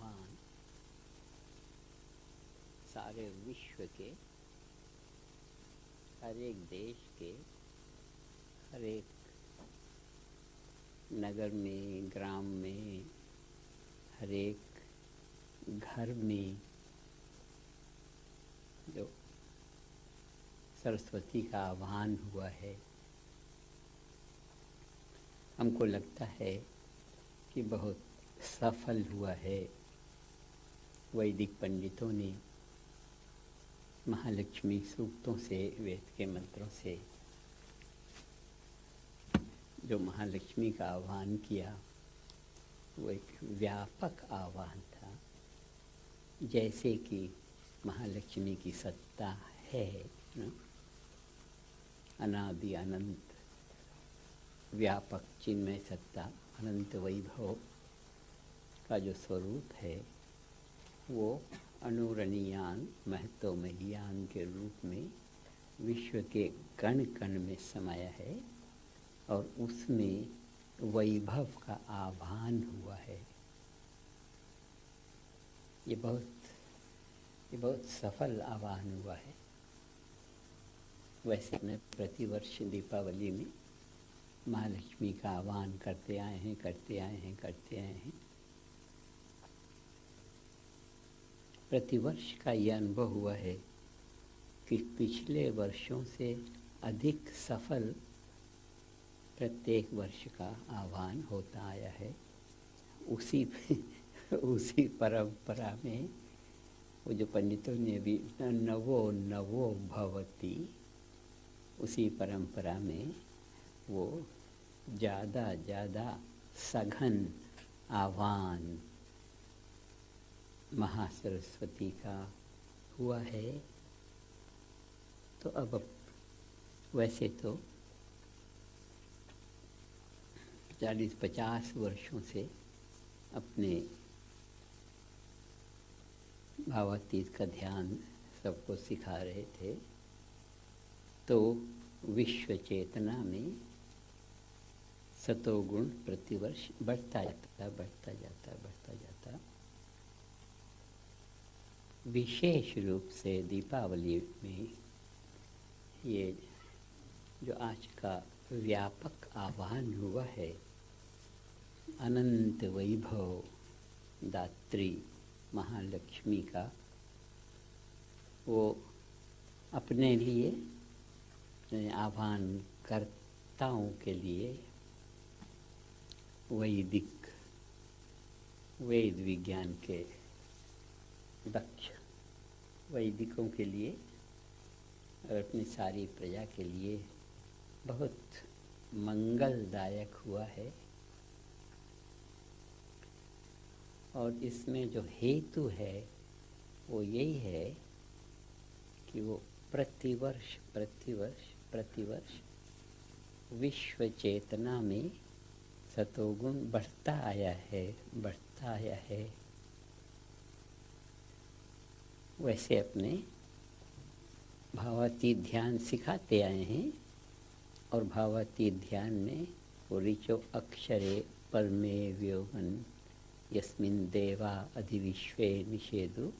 आह्वान सारे विश्व के हर एक देश के हर एक नगर में, ग्राम में, हर एक घर में जो सरस्वती का आह्वान हुआ है, हमको लगता है कि बहुत सफल हुआ है। वैदिक पंडितों ने महालक्ष्मी सूक्तों से, वेद के मंत्रों से जो महालक्ष्मी का आह्वान किया, वो एक व्यापक आह्वान था। जैसे कि महालक्ष्मी की सत्ता है न? अनादि अनंत व्यापक चिन्मय सत्ता, अनंत वैभव का जो स्वरूप है वो अनुरणीयान महत्वमहीयान के रूप में विश्व के कण कण में समाया है और उसमें वैभव का आह्वान हुआ है। ये बहुत सफल आह्वान हुआ है। वैसे मैं प्रतिवर्ष दीपावली में महालक्ष्मी का आह्वान करते आए हैं। प्रतिवर्ष का ये अनुभव हुआ है कि पिछले वर्षों से अधिक सफल प्रत्येक वर्ष का आह्वान होता आया है। उसी परंपरा में वो जो पंडितों ने भी नवो नवो भवति, उसी परंपरा में वो ज़्यादा सघन आह्वान महासरस्वती का हुआ है। तो अब वैसे तो 40-50 वर्षों से अपने भावातीत का ध्यान सबको सिखा रहे थे, तो विश्व चेतना में सतोगुण प्रतिवर्ष बढ़ता जाता। विशेष रूप से दीपावली में ये जो आज का व्यापक आह्वान हुआ है, अनंत वैभव दात्री महालक्ष्मी का, वो अपने लिए आह्वान कर्ताओं के लिए वेद विज्ञान के दक्ष वैदिकों के लिए और अपनी सारी प्रजा के लिए बहुत मंगलदायक हुआ है। और इसमें जो हेतु है वो यही है कि वो प्रतिवर्ष विश्व चेतना में सतोगुण बढ़ता आया है। वैसे अपने भावातीत ध्यान सिखाते आए हैं और भावातीत ध्यान में वो ऋचो अक्षरे परमे व्योमन यस्मिन् देवा अधिविश्वे निषेधु,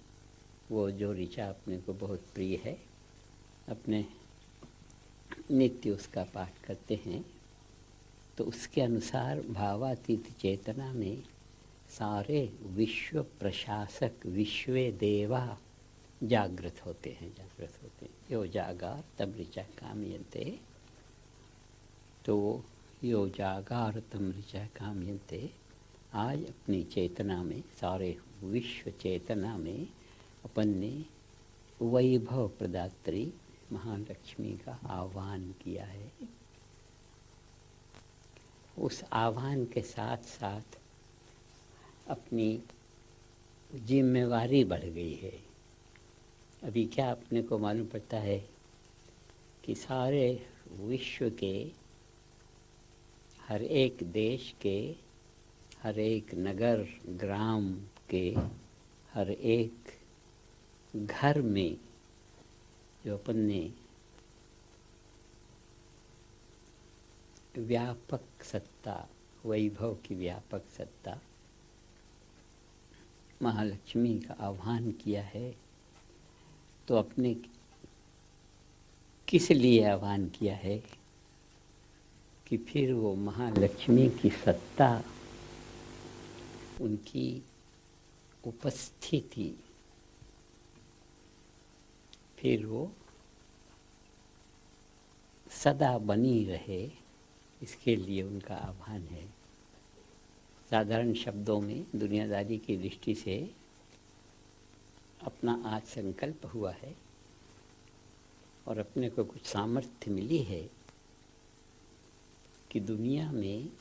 वो जो ऋचा अपने को बहुत प्रिय है, अपने नित्य उसका पाठ करते हैं। तो उसके अनुसार भावातीत चेतना में सारे विश्व प्रशासक विश्वे देवा जागृत होते हैं। यो जागार तम ऋचा कामयन्ते, तो यो जागार तम ऋचा कामयन्ते आज अपनी चेतना में, सारे विश्व चेतना में अपन ने वैभव प्रदात्री महालक्ष्मी का आह्वान किया है। उस आह्वान के साथ साथ अपनी जिम्मेवारी बढ़ गई है। अभी क्या अपने को मालूम पड़ता है कि सारे विश्व के हर एक देश के हर एक नगर ग्राम के हर एक घर में जो अपन ने व्यापक सत्ता, वैभव की व्यापक सत्ता महालक्ष्मी का आह्वान किया है, तो अपने किस लिए आह्वान किया है कि फिर वो महालक्ष्मी की सत्ता, उनकी उपस्थिति फिर वो सदा बनी रहे, इसके लिए उनका आह्वान है। साधारण शब्दों में दुनियादारी की दृष्टि से अपना आज संकल्प हुआ है और अपने को कुछ सामर्थ्य मिली है कि दुनिया में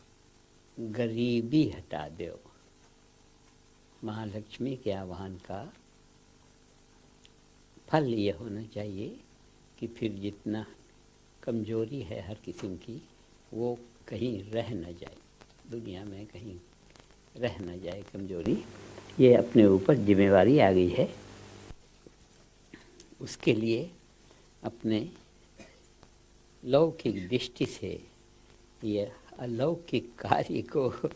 गरीबी हटा दो। महालक्ष्मी के आह्वान का फल ये होना चाहिए कि फिर जितना कमजोरी है हर किस्म की, वो कहीं रह न जाए, दुनिया में कहीं रह न जाए कमजोरी। ये अपने ऊपर जिम्मेवारी आ गई है। उसके लिए अपने लौकिक दृष्टि से ये अलौकिक कार्य को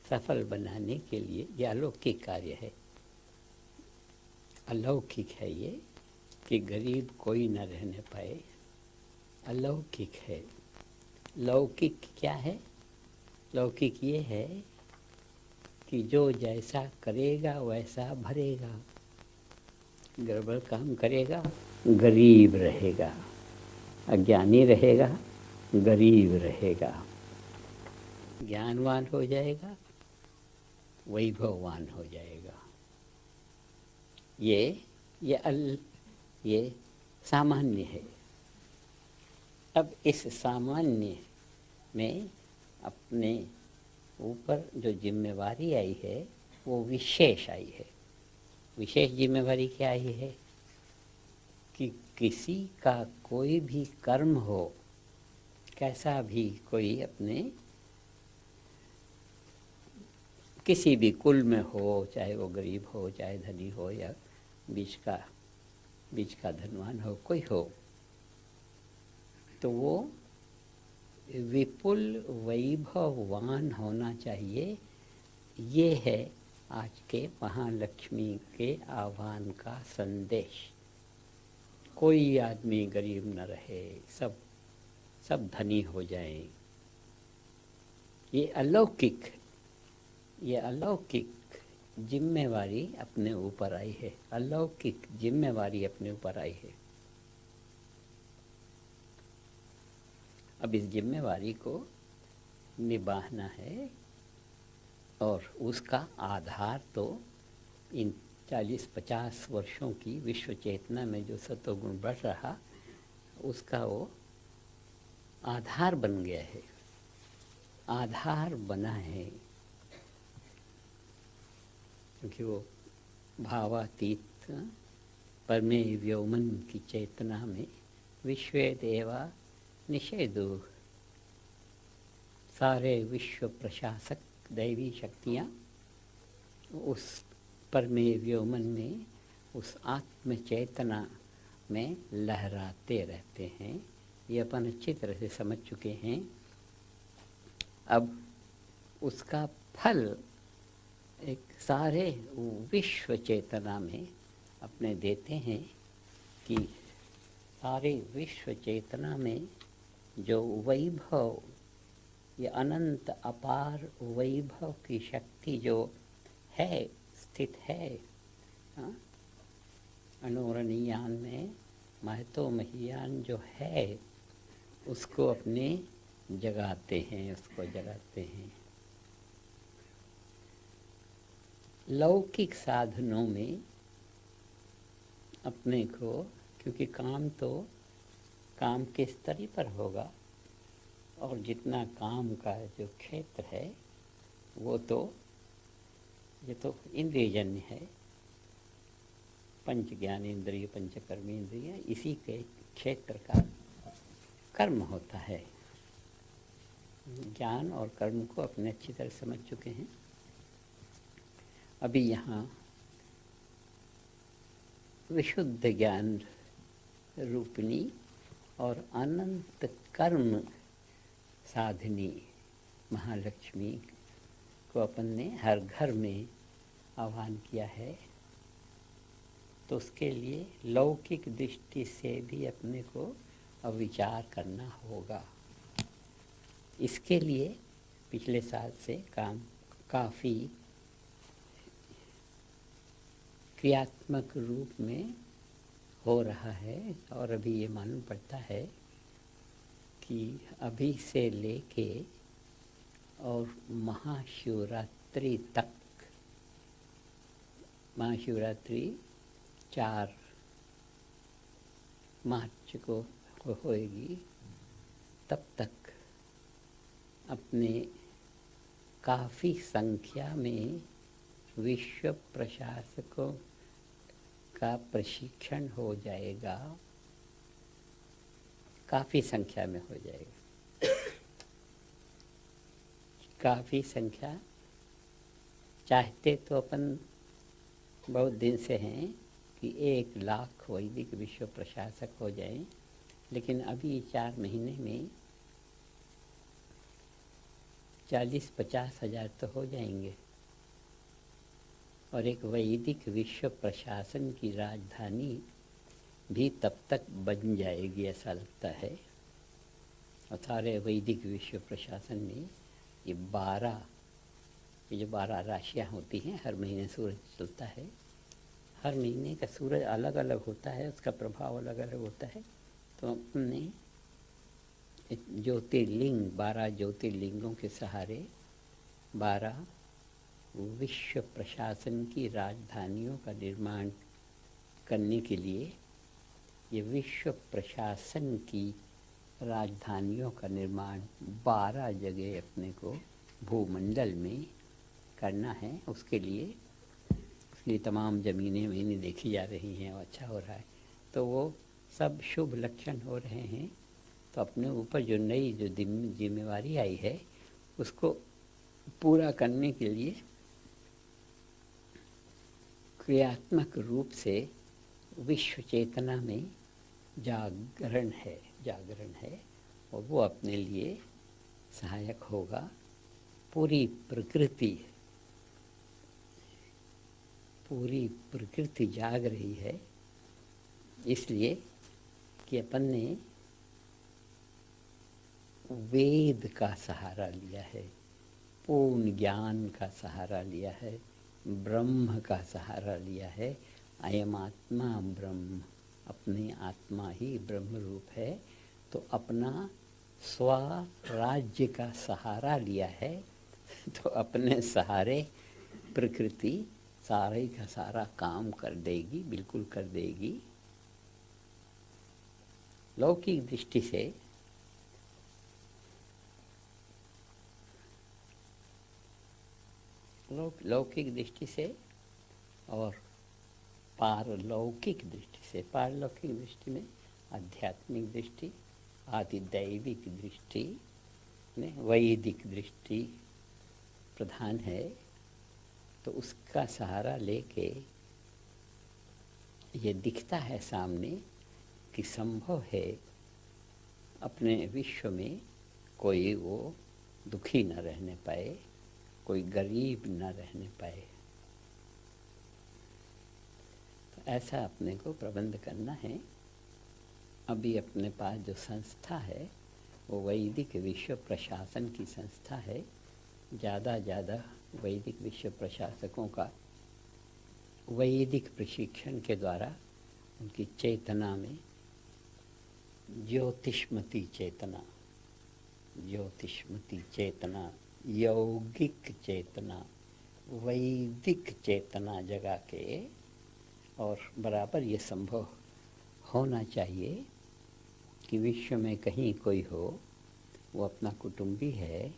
सफल बनाने के लिए, ये अलौकिक कार्य है, अलौकिक है ये कि गरीब कोई न रहने पाए। अलौकिक है। लौकिक क्या है? लौकिक ये है कि जो जैसा करेगा वैसा भरेगा। गड़बड़ काम करेगा गरीब रहेगा, अज्ञानी रहेगा गरीब रहेगा, ज्ञानवान हो जाएगा वैभववान हो जाएगा। ये सामान्य है। अब इस सामान्य में अपने ऊपर जो जिम्मेवारी आई है वो विशेष आई है। विशेष जिम्मेवारी क्या आई है कि किसी का कोई भी कर्म हो, कैसा भी कोई अपने किसी भी कुल में हो, चाहे वो गरीब हो चाहे धनी हो या बीच का धनवान हो, कोई हो, तो वो विपुल वैभववान होना चाहिए। ये है आज के महालक्ष्मी के आह्वान का संदेश। कोई आदमी गरीब न रहे, सब धनी हो जाएं। ये अलौकिक जिम्मेवारी अपने ऊपर आई है। अलौकिक जिम्मेवारी अपने ऊपर आई है। अब इस जिम्मेवारी को निभाना है और उसका आधार तो इन 40-50 वर्षों की विश्व चेतना में जो सत्वगुण बढ़ रहा, उसका वो आधार बन गया है, आधार बना है। क्योंकि वो भावातीत परमेय व्योमन की चेतना में विश्वे देवा निषेधु, सारे विश्व प्रशासक दैवी शक्तियाँ उस परमेय व्योमन में, उस आत्म चेतना में लहराते रहते हैं। ये अपन अच्छी तरह से समझ चुके हैं। अब उसका फल एक सारे विश्व चेतना में अपने देते हैं कि सारे विश्व चेतना में जो वैभव, ये अनंत अपार वैभव की शक्ति जो है, स्थित है, अणुरणीयान में महतो महियान जो है, उसको अपने जगाते हैं, उसको जगाते हैं। लौकिक साधनों में अपने को, क्योंकि काम तो काम के स्तर पर होगा और जितना काम का जो क्षेत्र है वो तो ये तो इंद्रियजन्य है, पंच ज्ञान इंद्रिय पंच कर्मी इंद्रिय, इसी के क्षेत्र का कर्म होता है। ज्ञान और कर्म को अपने अच्छी तरह समझ चुके हैं। अभी यहाँ विशुद्ध ज्ञान रूपिणी और अनंत कर्म साधनी महालक्ष्मी को अपन ने हर घर में आह्वान किया है, तो उसके लिए लौकिक दृष्टि से भी अपने को विचार करना होगा। इसके लिए पिछले साल से काम काफ़ी क्रियात्मक रूप में हो रहा है, और अभी ये मालूम पड़ता है कि अभी से लेके और महाशिवरात्रि तक, महाशिवरात्रि 4 मार्च को होएगी, तब तक अपने काफ़ी संख्या में विश्व प्रशासकों का प्रशिक्षण हो जाएगा, काफ़ी संख्या में हो जाएगा। काफ़ी संख्या, चाहते तो अपन बहुत दिन से हैं कि 1 लाख वैदिक विश्व प्रशासक हो जाएं, लेकिन अभी 4 महीने में 40-50 हज़ार तो हो जाएंगे, और एक वैदिक विश्व प्रशासन की राजधानी भी तब तक बन जाएगी, ऐसा लगता है। और सारे वैदिक विश्व प्रशासन में ये जो 12 राशियाँ होती हैं, हर महीने सूरज चलता है, हर महीने का सूरज अलग अलग होता है, उसका प्रभाव अलग अलग होता है। तो अपने ज्योतिर्लिंग, 12 ज्योतिर्लिंगों के सहारे 12 विश्व प्रशासन की राजधानियों का निर्माण करने के लिए, ये विश्व प्रशासन की राजधानियों का निर्माण 12 जगह अपने को भूमंडल में करना है। उसके लिए तमाम ज़मीनें मैंने देखी जा रही हैं और अच्छा हो रहा है, तो वो सब शुभ लक्षण हो रहे हैं। तो अपने ऊपर जो नई जिम्मेवारी आई है, उसको पूरा करने के लिए क्रियात्मक रूप से विश्व चेतना में जागरण है, और वो अपने लिए सहायक होगा। पूरी प्रकृति जाग रही है, इसलिए कि अपन ने वेद का सहारा लिया है, पूर्ण ज्ञान का सहारा लिया है, ब्रह्म का सहारा लिया है। अयम आत्मा ब्रह्म, अपनी आत्मा ही ब्रह्म रूप है। तो अपना स्वराज्य का सहारा लिया है, तो अपने सहारे प्रकृति सारे का सारा काम कर देगी, बिल्कुल कर देगी। लौकिक दृष्टि से लौकिक दृष्टि से और पारलौकिक दृष्टि में, आध्यात्मिक दृष्टि, आदिदैविक दृष्टि में वैदिक दृष्टि प्रधान है। तो उसका सहारा लेके ये दिखता है सामने कि संभव है अपने विश्व में कोई वो दुखी न रहने पाए, कोई गरीब न रहने पाए। तो ऐसा अपने को प्रबंध करना है। अभी अपने पास जो संस्था है वो वैदिक विश्व प्रशासन की संस्था है। ज़्यादा वैदिक विश्व प्रशासकों का वैदिक प्रशिक्षण के द्वारा उनकी चेतना में ज्योतिष्मती चेतना, यौगिक चेतना, वैदिक चेतना जगा के, और बराबर ये संभव होना चाहिए कि विश्व में कहीं कोई हो, वो अपना कुटुंबी है।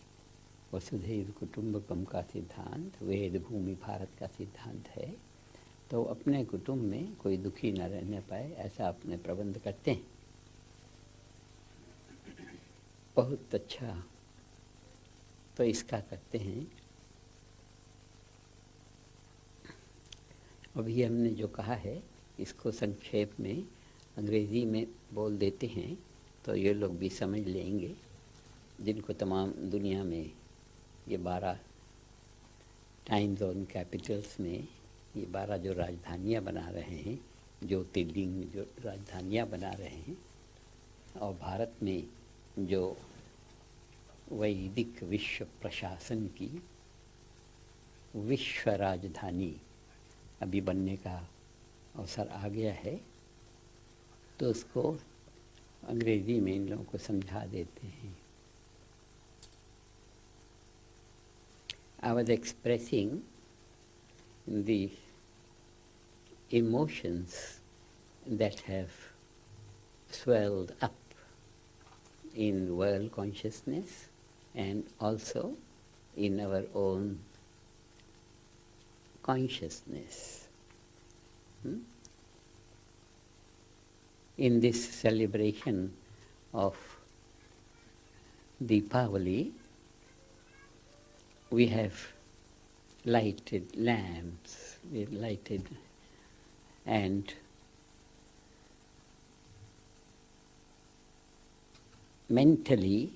वसुधैव कुटुंबकम का सिद्धांत वेद भूमि भारत का सिद्धांत है। तो अपने कुटुंब में कोई दुखी न रहने पाए, ऐसा अपने प्रबंध करते हैं। बहुत अच्छा। तो इसका करते हैं। अभी हमने जो कहा है इसको संक्षेप में अंग्रेज़ी में बोल देते हैं, तो ये लोग भी समझ लेंगे, जिनको तमाम दुनिया में ये 12 टाइम जोन कैपिटल्स में ये 12 जो राजधानियाँ बना रहे हैं, ज्योतिर्लिंग जो राजधानियाँ बना रहे हैं, और भारत में जो वैदिक विश्व प्रशासन की विश्व राजधानी अभी बनने का अवसर आ गया है, तो उसको अंग्रेजी में इन लोगों को समझा देते हैं. I was expressing the emotions that have swelled up in world consciousness and also in our own consciousness. In this celebration of Deepavali, we have lighted lamps, we've lighted, and mentally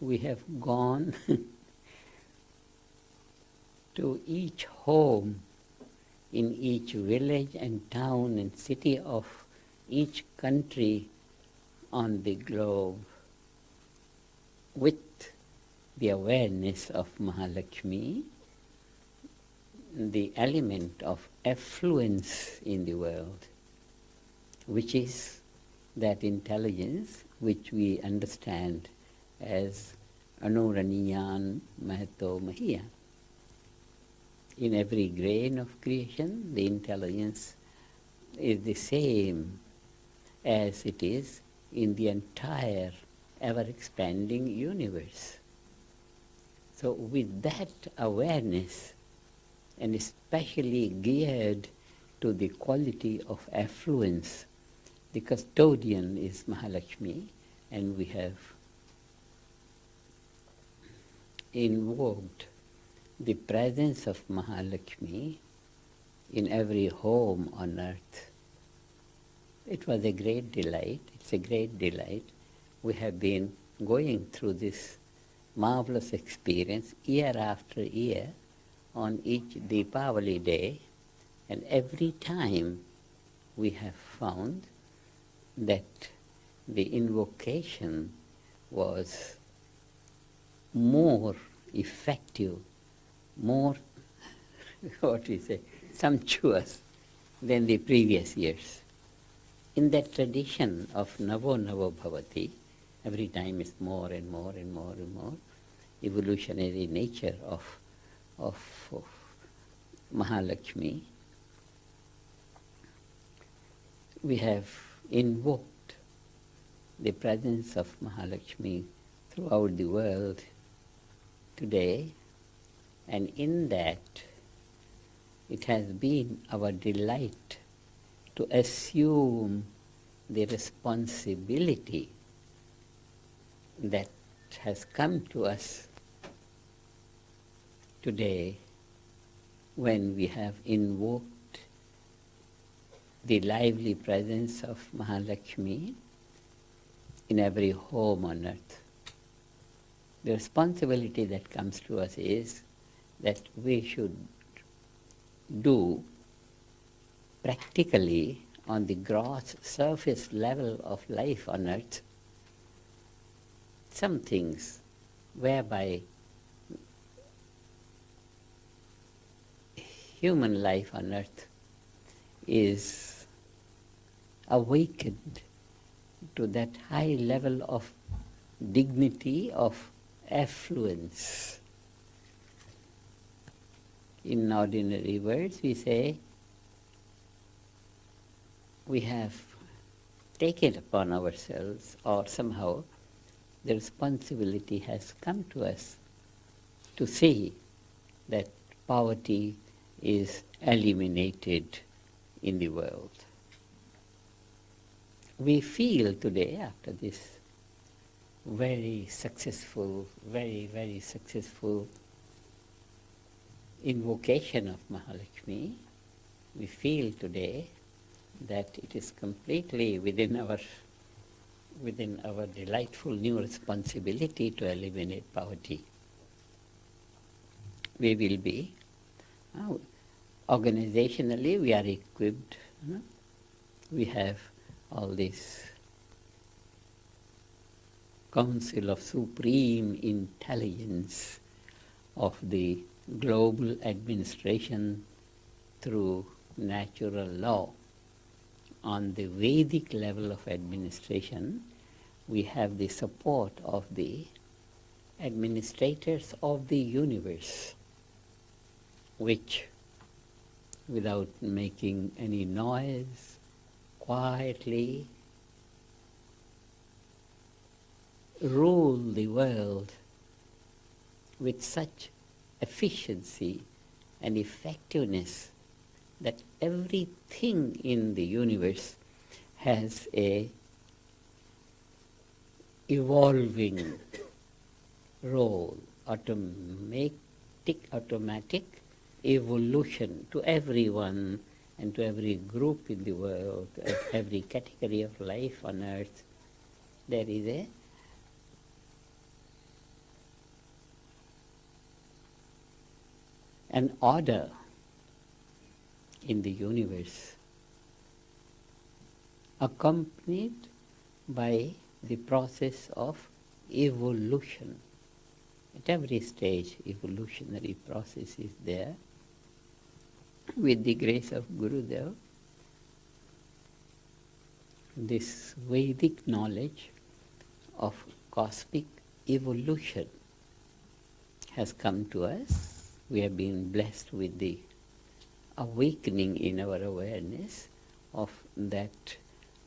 we have gone to each home in each village and town and city of each country on the globe with the awareness of Mahalakshmi, the element of affluence in the world, which is that intelligence which we understand as Anuraniyan Mahato Mahiya. In every grain of creation, the intelligence is the same as it is in the entire ever-expanding universe. So with that awareness, and especially geared to the quality of affluence, the custodian is Mahalakshmi, and we have invoked the presence of Mahalakshmi in every home on earth. It was a great delight. It's a great delight. We have been going through this marvelous experience year after year on each Deepavali day, and every time we have found that the invocation was more effective, more, what we say, sumptuous than the previous years. In that tradition of Navo Navo Bhavati, every time is more and more and more and more, evolutionary nature of Mahalakshmi, we have invoked the presence of Mahalakshmi throughout the world today, and in that it has been our delight to assume the responsibility that has come to us today when we have invoked the lively presence of Mahalakshmi in every home on earth. The responsibility that comes to us is that we should do practically on the gross surface level of life on earth some things whereby human life on earth is awakened to that high level of dignity, of affluence. In ordinary words, we say, we have taken upon ourselves, or somehow the responsibility has come to us to see that poverty is eliminated in the world. We feel today, after this very successful, very successful invocation of Mahalakshmi, we feel today that it is completely within our delightful new responsibility to eliminate poverty. we will be. Organizationally, we are equipped. We have all this Council of Supreme Intelligence of the global administration through natural law. On the Vedic level of administration, we have the support of the administrators of the universe, which, without making any noise, quietly rule the world with such efficiency and effectiveness that everything in the universe has a evolving role, automatic evolution to everyone and to every group in the world, every category of life on earth. There is an order in the universe, accompanied by the process of evolution. At every stage, evolutionary process is there. With the grace of Gurudev, this Vedic knowledge of cosmic evolution has come to us. We have been blessed with the awakening in our awareness of that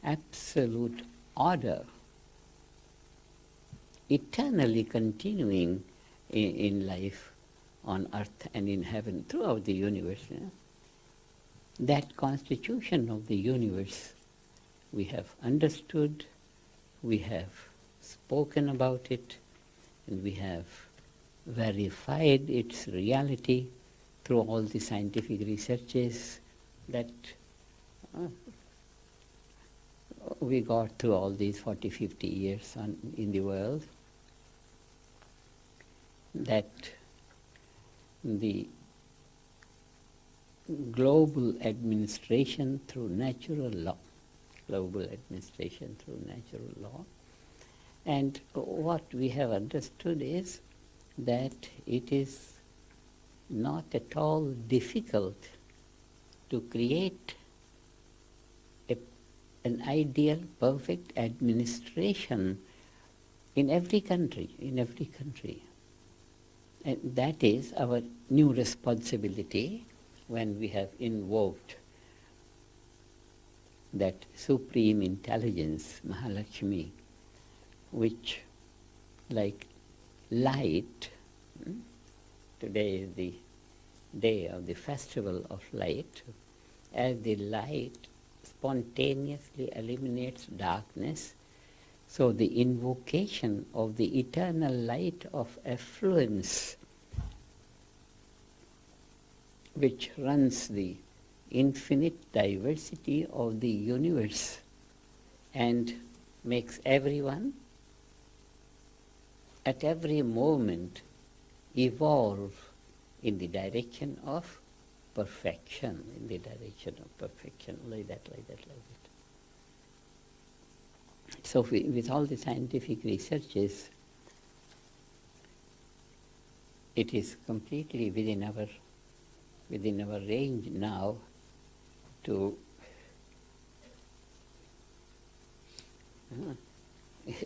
absolute order, eternally continuing in life on earth and in heaven, throughout the universe. That constitution of the universe we have understood, we have spoken about it, and we have verified its reality through all the scientific researches that we got through all these 40, 50 years in the world, that the global administration through natural law, and what we have understood is that it is not at all difficult to create an ideal, perfect administration in every country. And that is our new responsibility when we have invoked that supreme intelligence, Mahalakshmi, which, like light, today is the day of the festival of light, as the light spontaneously eliminates darkness, so the invocation of the eternal light of affluence, which runs the infinite diversity of the universe and makes everyone at every moment evolve in the direction of perfection, like that. So with all the scientific researches, it is completely within our range now to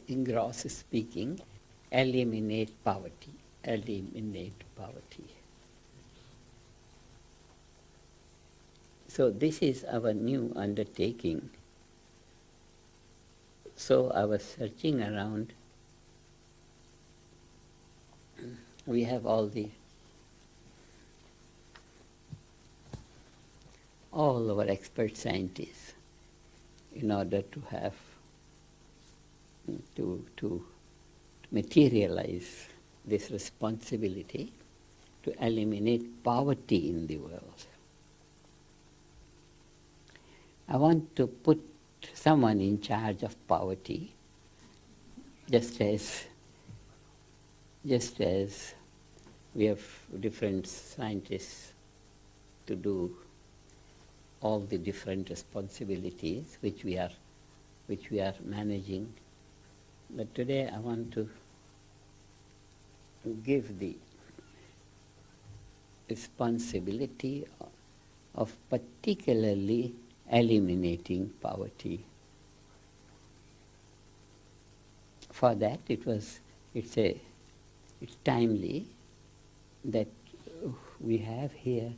in gross speaking, eliminate poverty. So this is our new undertaking. So I was searching around. We have all our expert scientists in order to have to materialize this responsibility to eliminate poverty in the world. I want to put someone in charge of poverty, just as We have different scientists to do all the different responsibilities which we are managing. But today I want to give the responsibility of particularly eliminating poverty. For that it's timely that we have here,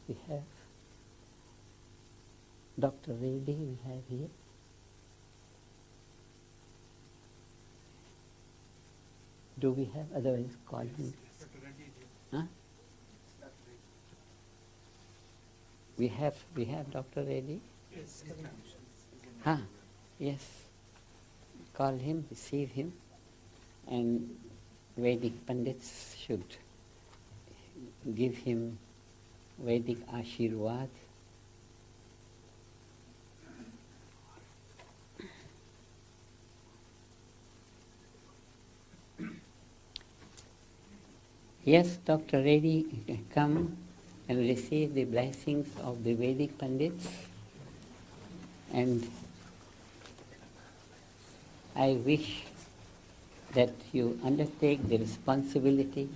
we have Dr. Reddy, we have here. Do we have, otherwise call him? Huh? We have Dr. Reddy? Yes. Yes. Call him, receive him, and Vedic Pandits should give him Vedic Ashirwad. Yes, Dr. Reddy, come and receive the blessings of the Vedic Pandits. And I wish that you undertake the responsibility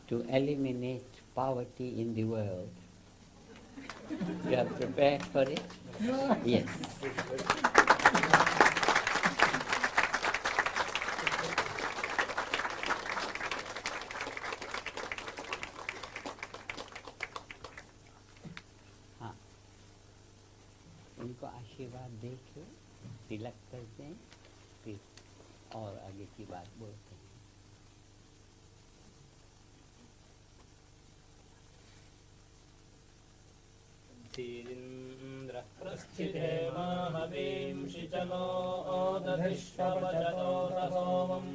to eliminate poverty in the world. You are prepared for it? Yes. उनको आशीर्वाद दे के तिलक कर दें, फिर और आगे की बात बोलते हैं। तीन्द्रः प्रस्थिते माहवींषि चलो दधिष्वपचतो सोमम्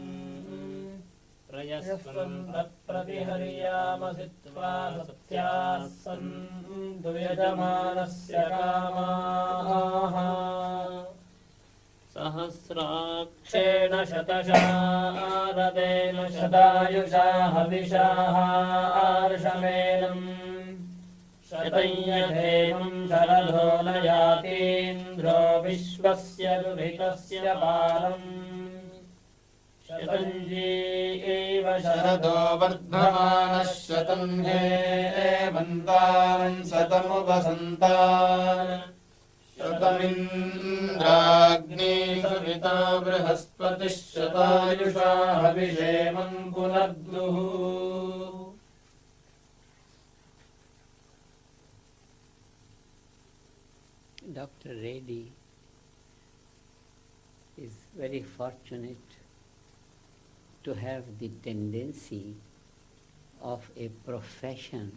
प्रयस्वन्तः प्रतिहर्यामसित्वा सत्याः सन्तु यजमानस्य कामाः सहस्राक्षेण शतशारदेन शतायुषा हविषाः आर्षमेणम् शतय्यधेमं शरदो न यातीन्द्रो विश्वस्य दुरितस्य पारम् शतञ्जी एव शरदो वर्धमानः शतं हेमन्तान् शतमुपसन्तान् शतमिन्द्राग्नी सविता बृहस्पतिः शतायुषा हविषेमं पुनर्दुः Dr. Reddy is very fortunate to have the tendency of a profession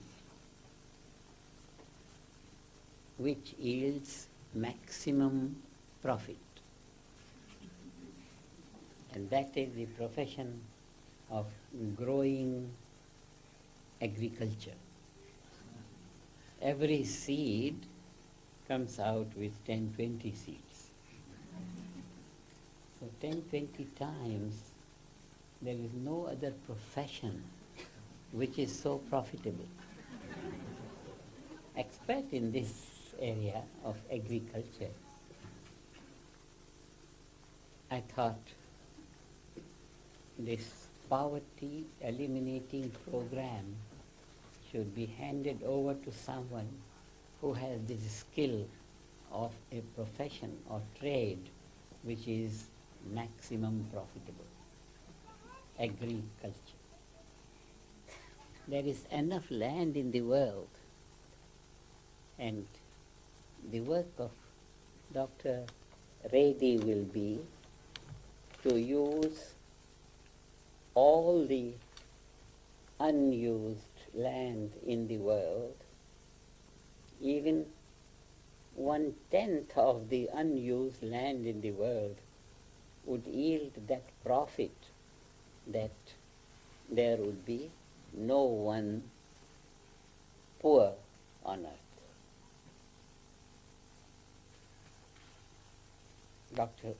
which yields maximum profit. And that is the profession of growing agriculture. Every seed comes out with 10-20 seeds. So 10-20 times there is no other profession which is so profitable. Expert in this area of agriculture, I thought this poverty eliminating program should be handed over to someone who has the skill of a profession or trade which is maximum profitable. Agriculture. There is enough land in the world, and the work of Dr. Reddy will be to use all the unused land in the world, even 1/10 of the unused land in the world would yield that profit that there would be no one poor on earth. Dr.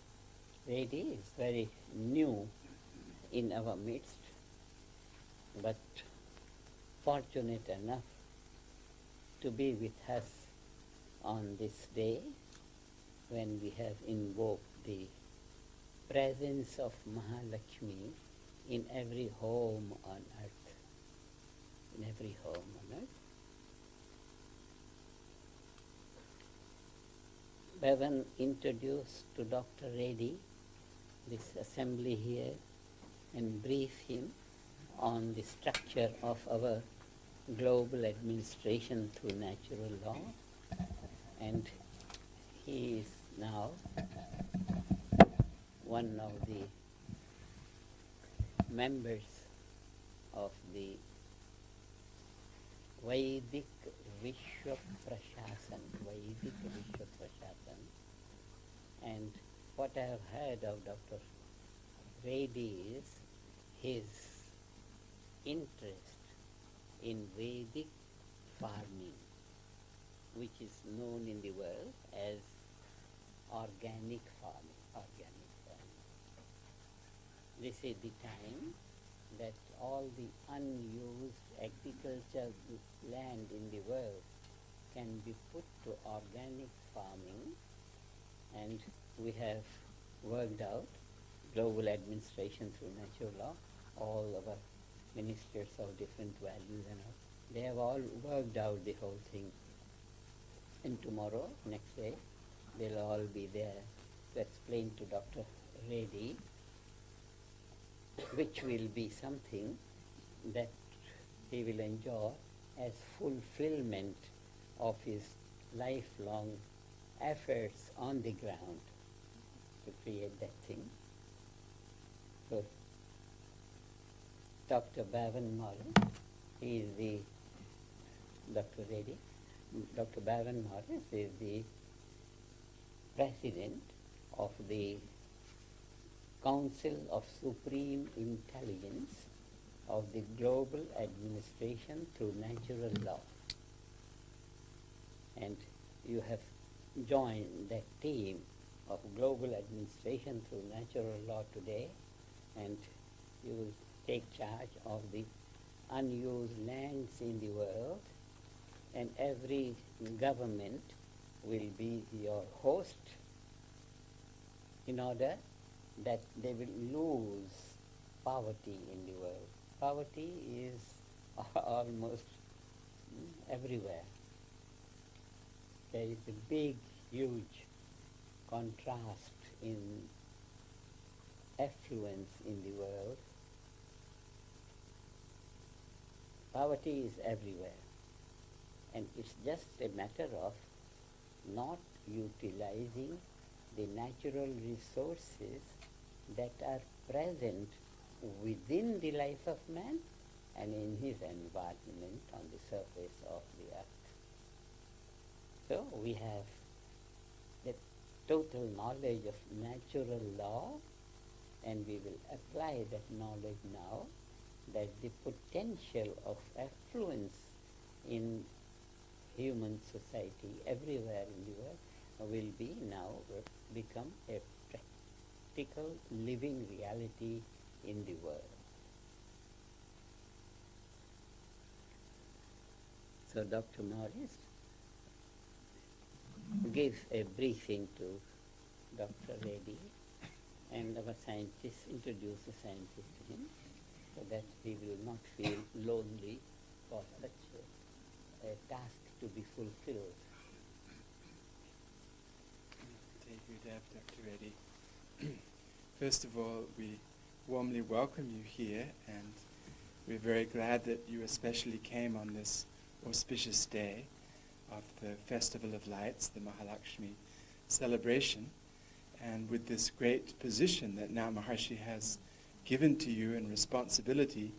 Reddy is very new in our midst. but fortunate enough to be with us on this day when we have invoked the presence of Mahalakshmi in every home on earth. In every home on earth. Bevan introduced to Dr. Reddy this assembly here and brief him on the structure of our global administration through natural law, and he is now one of the members of the Vedic Vishwa Prashasan, and what I have heard of Dr. Reddy is his interest in Vedic farming, which is known in the world as organic farming. This is the time that all the unused agricultural land in the world can be put to organic farming, and we have worked out global administration through natural law. All our ministers of different values and all, they have all worked out the whole thing. And tomorrow, next day, they'll all be there to explain to Dr. Reddy, which will be something that he will enjoy as fulfillment of his lifelong efforts on the ground to create that thing. So, Dr. Bevan Morris, he is the Dr. Reddy. Dr. Bevan Morris is the president of the Council of Supreme Intelligence of the Global Administration through Natural Law. And you have joined that team of Global Administration through Natural Law today, and you will take charge of the unused lands in the world, and every government will be your host in order that they will lose poverty in the world. Poverty is almost everywhere. There is a big, huge contrast in affluence in the world. Poverty is everywhere, and it's just a matter of not utilizing the natural resources that are present within the life of man and in his environment on the surface of the earth. So we have the total knowledge of natural law, and we will apply that knowledge now, that the potential of affluence in human society everywhere in the world will be now become a practical living reality in the world. So Dr. Morris gives a briefing to Dr. Reddy, and our scientists introduce the scientist to him, so that he will not feel lonely for such a task to be fulfilled. Take you, Dr. Reddy. First of all, we warmly welcome you here, and we're very glad that you especially came on this auspicious day of the Festival of Lights, the Mahalakshmi celebration, and with this great position that now Maharshi has given to you in responsibility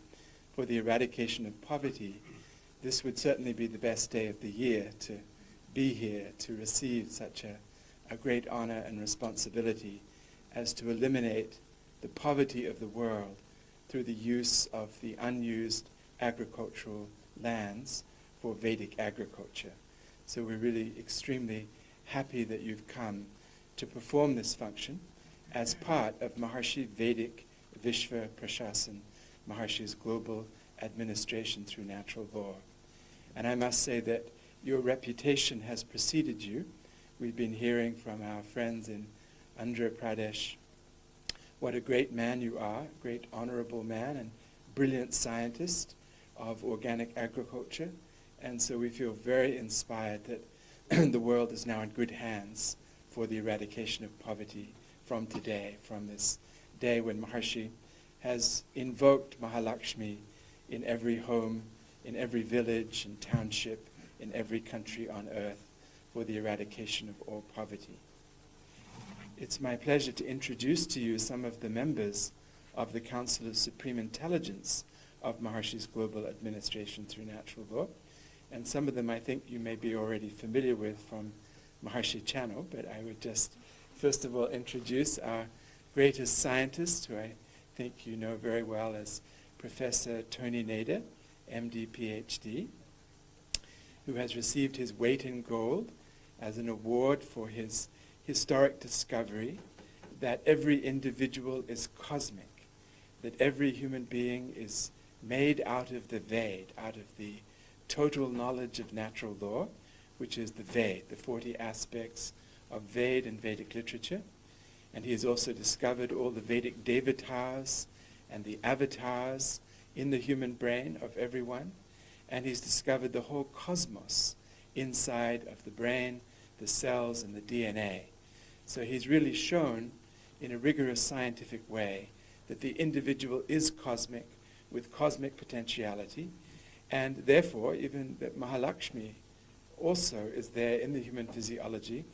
for the eradication of poverty, this would certainly be the best day of the year to be here, to receive such a great honor and responsibility as to eliminate the poverty of the world through the use of the unused agricultural lands for Vedic agriculture. So we're really extremely happy that you've come to perform this function as part of Maharshi Vedic Vishwa Prashasan, Maharshi's global administration through natural law. And I must say that your reputation has preceded you. We've been hearing from our friends in Andhra Pradesh what a great man you are, great honorable man and brilliant scientist of organic agriculture. And so we feel very inspired that the world is now in good hands for the eradication of poverty from today, from this day when Maharshi has invoked Mahalakshmi in every home, in every village and township, in every country on earth for the eradication of all poverty. It's my pleasure to introduce to you some of the members of the Council of Supreme Intelligence of Maharshi's Global Administration through Natural Law. And some of them I think you may be already familiar with from Maharshi Channel, but I would just first of all introduce our greatest scientist, who I think you know very well as Professor Tony Nader, MD, PhD, who has received his weight in gold as an award for his historic discovery that every individual is cosmic, that every human being is made out of the Ved, out of the total knowledge of natural law, which is the Ved, the 40 aspects of Ved and Vedic literature. And he has also discovered all the Vedic devatas and the avatars in the human brain of everyone. And he's discovered the whole cosmos inside of the brain, the cells, and the DNA. So he's really shown in a rigorous scientific way that the individual is cosmic, with cosmic potentiality, and therefore even that Mahalakshmi also is there in the human physiology,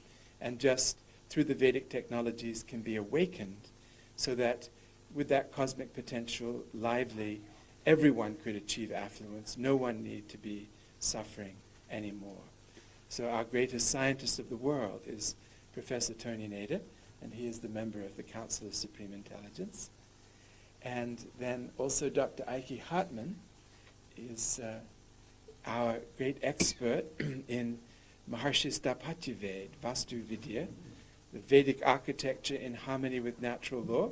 and just through the Vedic technologies can be awakened, so that with that cosmic potential lively, everyone could achieve affluence. No one need to be suffering anymore. So our greatest scientist of the world is Professor Tony Nader, and he is the member of the Council of Supreme Intelligence. And then also Dr. Eike Hartman is our great expert in Maharshi Sthapatya Ved, Vastu Vidya, the Vedic architecture in harmony with natural law.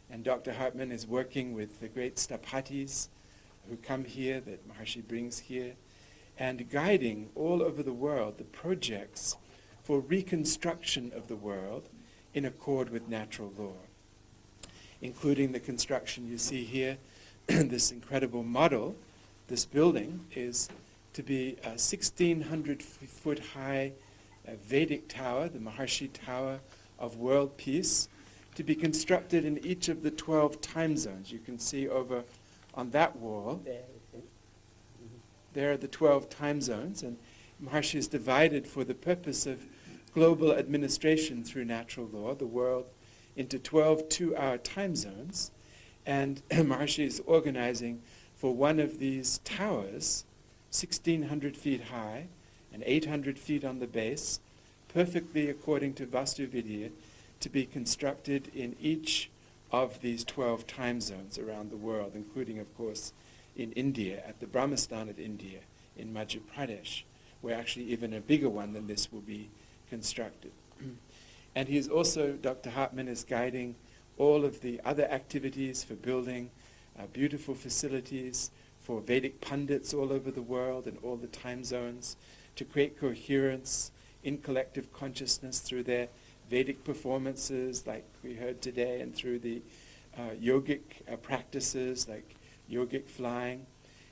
And Dr. Hartman is working with the great Sthapatis who come here, that Maharshi brings here, and guiding all over the world the projects for reconstruction of the world in accord with natural law, including the construction you see here. This incredible model, this building, is to be a 1,600-foot high Vedic tower, the Maharshi Tower of World Peace, to be constructed in each of the 12 time zones. You can see over on that wall, there are the 12 time zones, and Maharshi is divided for the purpose of global administration through natural law, the world, into 12 two-hour time zones. And Maharshi is organizing for one of these towers, 1,600 feet high and 800 feet on the base, perfectly according to Vastu Vidya, to be constructed in each of these 12 time zones around the world, including, of course, in India, at the Brahmastan of India, in Madhya Pradesh, where actually even a bigger one than this will be constructed. And he is also, Dr. Hartman is guiding all of the other activities for building beautiful facilities for Vedic pundits all over the world and all the time zones, to create coherence in collective consciousness through their Vedic performances, like we heard today, and through the yogic practices, like yogic flying.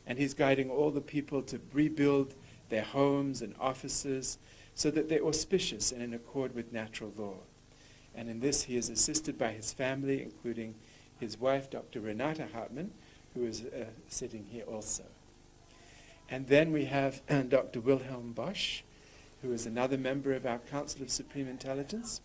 And he's guiding all the people to rebuild their homes and offices so that they're auspicious and in accord with natural law. And in this he is assisted by his family, including his wife, Dr. Renata Hartman, who is sitting here also. And then we have Dr. Wilhelm Bosch, who is another member of our Council of Supreme Intelligence.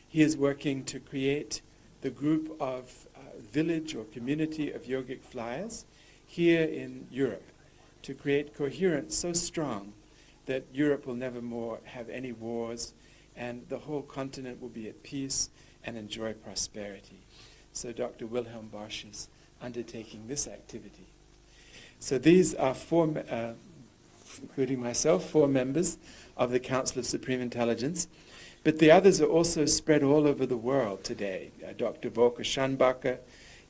He is working to create the group of village or community of yogic flyers here in Europe, to create coherence so strong that Europe will never more have any wars, and the whole continent will be at peace and enjoy prosperity. So Dr. Wilhelm Bosch is undertaking this activity. So these are four, including myself, 4 members of the Council of Supreme Intelligence. But the others are also spread all over the world today. Dr. Volker Schanbacher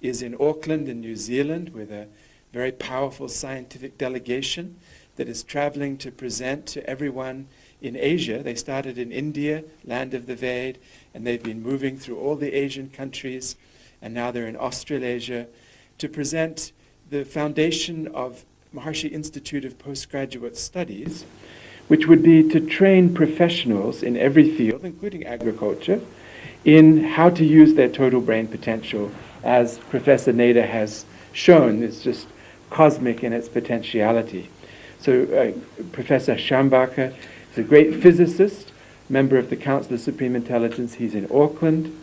is in Auckland in New Zealand with a very powerful scientific delegation that is traveling to present to everyone in Asia. They started in India, land of the Ved, and they've been moving through all the Asian countries, and now they're in Australasia to present the foundation of Maharishi Institute of Postgraduate Studies, which would be to train professionals in every field, including agriculture, in how to use their total brain potential, as Professor Nader has shown. It's just cosmic in its potentiality. So Professor Schambaka is a great physicist, member of the Council of Supreme Intelligence. He's in Auckland.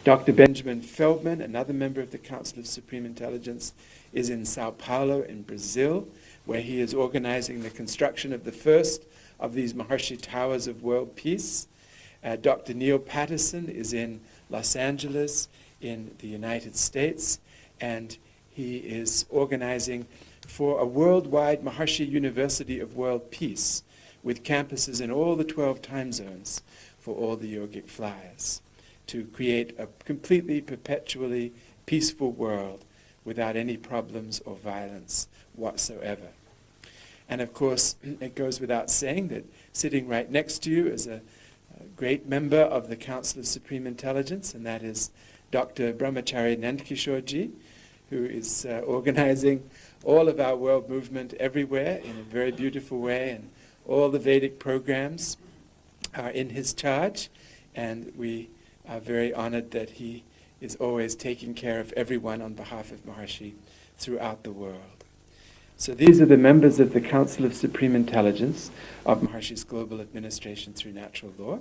Dr. Benjamin Feldman, another member of the Council of Supreme Intelligence, is in Sao Paulo in Brazil, where he is organizing the construction of the first of these Maharishi Towers of World Peace. Dr. Neil Patterson is in Los Angeles in the United States, and he is organizing for a worldwide Maharishi University of World Peace with campuses in all the 12 time zones for all the yogic flyers to create a completely, perpetually peaceful world without any problems or violence whatsoever. And of course, it goes without saying that sitting right next to you is a great member of the Council of Supreme Intelligence, and that is Dr. Brahmachari Nandkishorji, who is organizing all of our world movement everywhere in a very beautiful way, and all the Vedic programs are in his charge, and we are very honored that he is always taking care of everyone on behalf of Maharishi throughout the world. So these are the members of the Council of Supreme Intelligence of Maharishi's Global Administration through Natural Law.